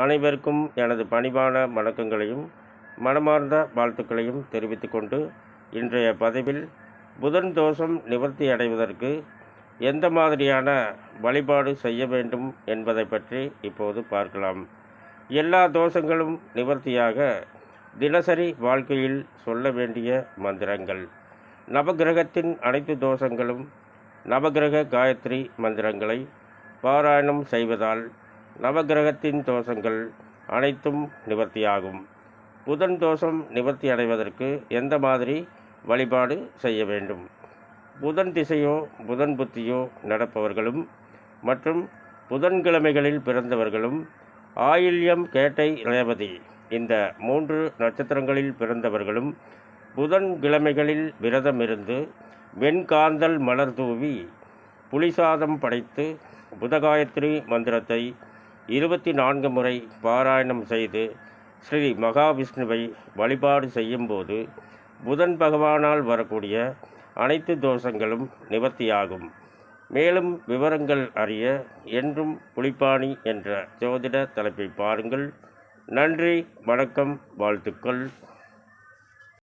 அனைவருக்கும் எனது பணிவான வணக்கங்களையும் மனமார்ந்த வாழ்த்துக்களையும் தெரிவித்துக் கொண்டு இன்றைய பதிவில் புதன் தோஷம் நிவர்த்தி அடைவதற்கு எந்த மாதிரியான வழிபாடு செய்ய வேண்டும் என்பதை பற்றி இப்போது பார்க்கலாம். எல்லா தோஷங்களும் நிவர்த்தியாக தினசரி வாழ்க்கையில் சொல்ல வேண்டிய மந்திரங்கள். நவகிரகத்தின் அனைத்து தோஷங்களும் நவகிரக காயத்ரி மந்திரங்களை பாராயணம் செய்வதால் நவகிரகத்தின் தோஷங்கள் அனைத்தும் நிவர்த்தியாகும். புதன் தோஷம் நிவர்த்தி அடைவதற்கு எந்த மாதிரி வழிபாடு செய்ய வேண்டும்? புதன் திசையோ புதன் புத்தியோ நடப்பவர்களும் மற்றும் புதன்கிழமைகளில் பிறந்தவர்களும் ஆயில்யம் கேட்டை ரேவதி இந்த 3 நட்சத்திரங்களில் பிறந்தவர்களும் புதன்கிழமைகளில் விரதமிருந்து வெண்காந்தல் மலர் தூவி புலிசாதம் படைத்து புதகாயத்ரி மந்திரத்தை 24 முறை பாராயணம் செய்து ஸ்ரீ மகாவிஷ்ணுவை வழிபாடு செய்யும்போது புதன் பகவானால் வரக்கூடிய அனைத்து தோஷங்களும் நிவர்த்தியாகும். மேலும் விவரங்கள் அறிய என்றும் புலிப்பாணி என்ற ஜோதிட தலைப்பை பாருங்கள். நன்றி, வணக்கம், வாழ்த்துக்கள்.